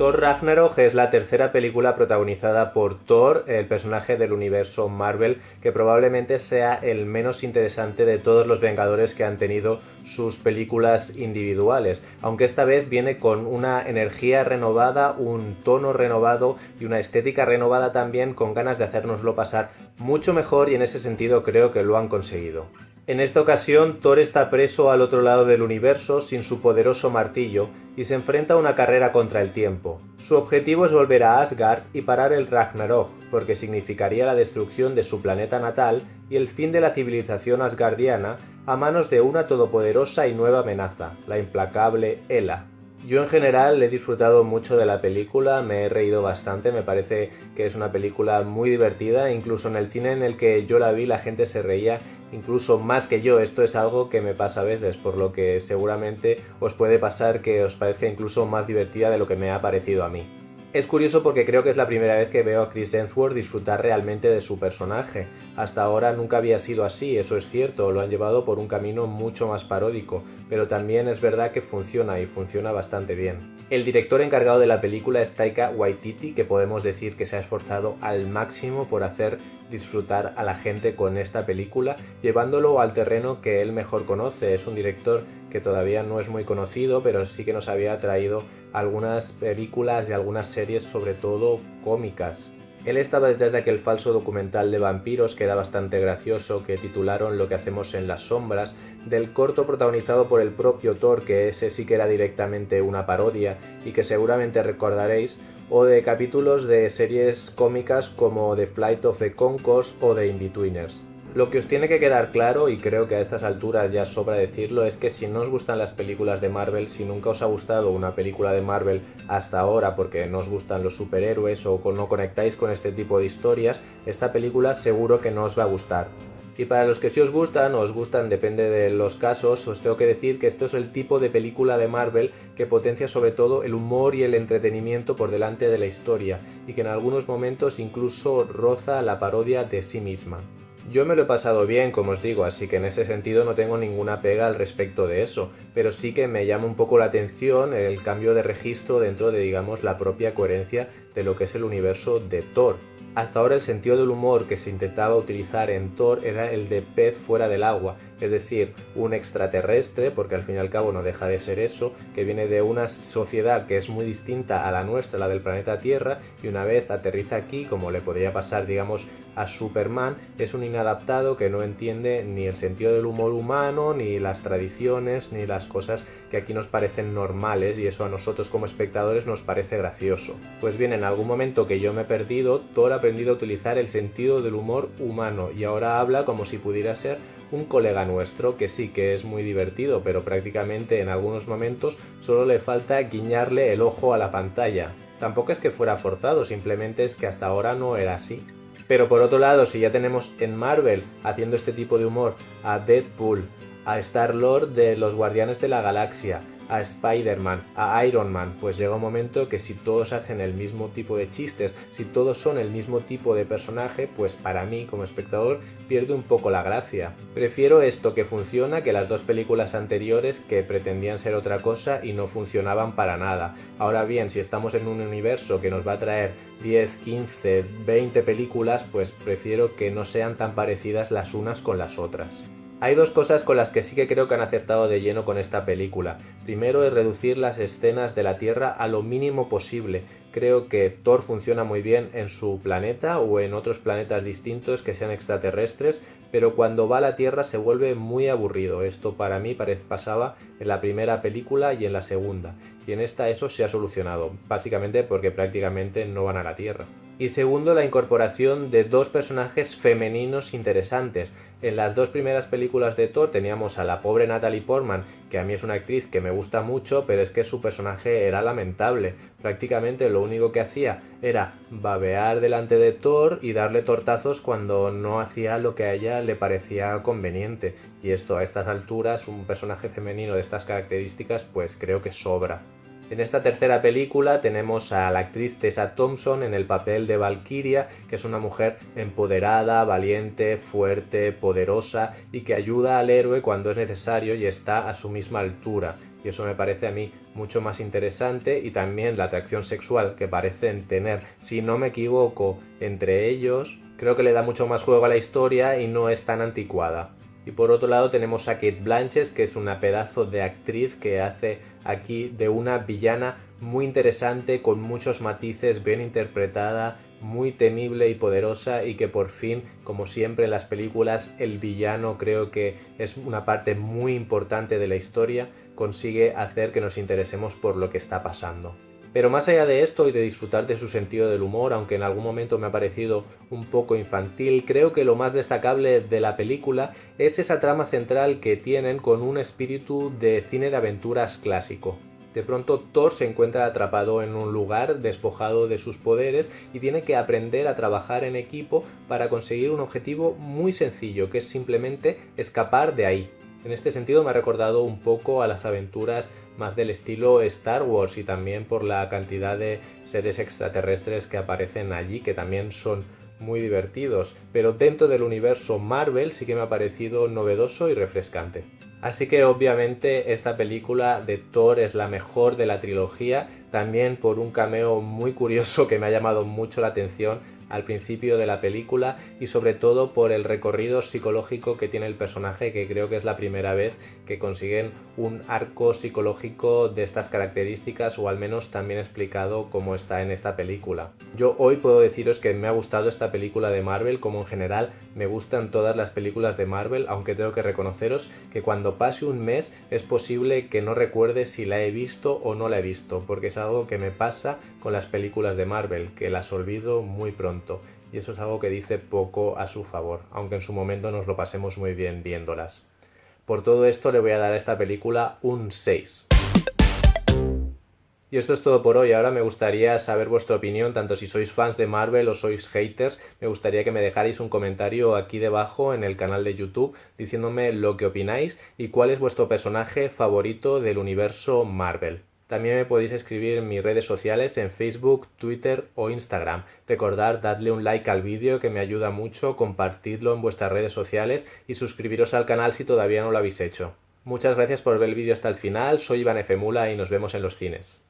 Thor Ragnarok es la tercera película protagonizada por Thor, el personaje del universo Marvel, que probablemente sea el menos interesante de todos los Vengadores que han tenido sus películas individuales, aunque esta vez viene con una energía renovada, un tono renovado y una estética renovada también, con ganas de hacérnoslo pasar mucho mejor, y en ese sentido creo que lo han conseguido. En esta ocasión, Thor está preso al otro lado del universo sin su poderoso martillo y se enfrenta a una carrera contra el tiempo. Su objetivo es volver a Asgard y parar el Ragnarok, porque significaría la destrucción de su planeta natal y el fin de la civilización asgardiana a manos de una todopoderosa y nueva amenaza, la implacable Hela. Yo en general he disfrutado mucho de la película, me he reído bastante, me parece que es una película muy divertida, incluso en el cine en el que yo la vi la gente se reía incluso más que yo. Esto es algo que me pasa a veces, por lo que seguramente os puede pasar que os parezca incluso más divertida de lo que me ha parecido a mí. Es curioso porque creo que es la primera vez que veo a Chris Hemsworth disfrutar realmente de su personaje. Hasta ahora nunca había sido así, eso es cierto, lo han llevado por un camino mucho más paródico, pero también es verdad que funciona y funciona bastante bien. El director encargado de la película es Taika Waititi, que podemos decir que se ha esforzado al máximo por hacer disfrutar a la gente con esta película, llevándolo al terreno que él mejor conoce. Es un director que todavía no es muy conocido, pero sí que nos había traído algunas películas y algunas series, sobre todo cómicas. Él estaba detrás de aquel falso documental de vampiros que era bastante gracioso, que titularon Lo que hacemos en las sombras, del corto protagonizado por el propio Thor, que ese sí que era directamente una parodia y que seguramente recordaréis, o de capítulos de series cómicas como The Flight of the Conchords o The Inbetweeners. Lo que os tiene que quedar claro, y creo que a estas alturas ya sobra decirlo, es que si no os gustan las películas de Marvel, si nunca os ha gustado una película de Marvel hasta ahora porque no os gustan los superhéroes o no conectáis con este tipo de historias, esta película seguro que no os va a gustar. Y para los que sí os gustan, o os gustan, depende de los casos, os tengo que decir que esto es el tipo de película de Marvel que potencia sobre todo el humor y el entretenimiento por delante de la historia, y que en algunos momentos incluso roza la parodia de sí misma. Yo me lo he pasado bien, como os digo, así que en ese sentido no tengo ninguna pega al respecto de eso, pero sí que me llama un poco la atención el cambio de registro dentro de, digamos, la propia coherencia de lo que es el universo de Thor. Hasta ahora el sentido del humor que se intentaba utilizar en Thor era el de pez fuera del agua, es decir, un extraterrestre, porque al fin y al cabo no deja de ser eso, que viene de una sociedad que es muy distinta a la nuestra, la del planeta Tierra, y una vez aterriza aquí, como le podría pasar, digamos, a Superman, es un inadaptado que no entiende ni el sentido del humor humano, ni las tradiciones, ni las cosas que aquí nos parecen normales, y eso a nosotros como espectadores nos parece gracioso. Pues bien, en algún momento que yo me he perdido, Thor ha aprendido a utilizar el sentido del humor humano, y ahora habla como si pudiera ser un colega nuestro, que sí que es muy divertido, pero prácticamente en algunos momentos solo le falta guiñarle el ojo a la pantalla. Tampoco es que fuera forzado, simplemente es que hasta ahora no era así. Pero por otro lado, si ya tenemos en Marvel haciendo este tipo de humor a Deadpool, a Star-Lord de los Guardianes de la Galaxia, a Spider-Man, a Iron Man, pues llega un momento que si todos hacen el mismo tipo de chistes, si todos son el mismo tipo de personaje, pues para mí como espectador pierde un poco la gracia. Prefiero esto que funciona que las dos películas anteriores que pretendían ser otra cosa y no funcionaban para nada. Ahora bien, si estamos en un universo que nos va a traer 10, 15, 20 películas, pues prefiero que no sean tan parecidas las unas con las otras. Hay dos cosas con las que sí que creo que han acertado de lleno con esta película. Primero es reducir las escenas de la Tierra a lo mínimo posible. Creo que Thor funciona muy bien en su planeta o en otros planetas distintos que sean extraterrestres, pero cuando va a la Tierra se vuelve muy aburrido. Esto para mí pasaba en la primera película y en la segunda. Y en esta eso se ha solucionado, básicamente porque prácticamente no van a la Tierra. Y segundo, la incorporación de dos personajes femeninos interesantes. En las dos primeras películas de Thor teníamos a la pobre Natalie Portman, que a mí es una actriz que me gusta mucho, pero es que su personaje era lamentable. Prácticamente lo único que hacía era babear delante de Thor y darle tortazos cuando no hacía lo que a ella le parecía conveniente. Y esto a estas alturas, un personaje femenino de estas características, pues creo que sobra. En esta tercera película tenemos a la actriz Tessa Thompson en el papel de Valkyria, que es una mujer empoderada, valiente, fuerte, poderosa y que ayuda al héroe cuando es necesario y está a su misma altura. Y eso me parece a mí mucho más interesante, y también la atracción sexual que parecen tener, si no me equivoco, entre ellos, creo que le da mucho más juego a la historia y no es tan anticuada. Y por otro lado tenemos a Cate Blanchett, que es una pedazo de actriz que hace aquí de una villana muy interesante, con muchos matices, bien interpretada, muy temible y poderosa, y que por fin, como siempre en las películas, el villano, creo que es una parte muy importante de la historia, consigue hacer que nos interesemos por lo que está pasando. Pero más allá de esto y de disfrutar de su sentido del humor, aunque en algún momento me ha parecido un poco infantil, creo que lo más destacable de la película es esa trama central que tienen, con un espíritu de cine de aventuras clásico. De pronto Thor se encuentra atrapado en un lugar despojado de sus poderes y tiene que aprender a trabajar en equipo para conseguir un objetivo muy sencillo, que es simplemente escapar de ahí. En este sentido me ha recordado un poco a las aventuras más del estilo Star Wars, y también por la cantidad de seres extraterrestres que aparecen allí, que también son muy divertidos, pero dentro del universo Marvel sí que me ha parecido novedoso y refrescante. Así que obviamente esta película de Thor es la mejor de la trilogía, también por un cameo muy curioso que me ha llamado mucho la atención al principio de la película, y sobre todo por el recorrido psicológico que tiene el personaje, que creo que es la primera vez que consiguen un arco psicológico de estas características, o al menos también explicado como está en esta película. Yo hoy puedo deciros que me ha gustado esta película de Marvel, como en general me gustan todas las películas de Marvel, aunque tengo que reconoceros que cuando pase un mes es posible que no recuerde si la he visto o no la he visto, porque es algo que me pasa con las películas de Marvel, que las olvido muy pronto. Y eso es algo que dice poco a su favor, aunque en su momento nos lo pasemos muy bien viéndolas. Por todo esto le voy a dar a esta película un 6. Y esto es todo por hoy. Ahora me gustaría saber vuestra opinión, tanto si sois fans de Marvel o sois haters. Me gustaría que me dejarais un comentario aquí debajo en el canal de YouTube diciéndome lo que opináis y cuál es vuestro personaje favorito del universo Marvel. También me podéis escribir en mis redes sociales, en Facebook, Twitter o Instagram. Recordad darle un like al vídeo, que me ayuda mucho, compartidlo en vuestras redes sociales y suscribiros al canal si todavía no lo habéis hecho. Muchas gracias por ver el vídeo hasta el final, soy Iván F. Mula y nos vemos en los cines.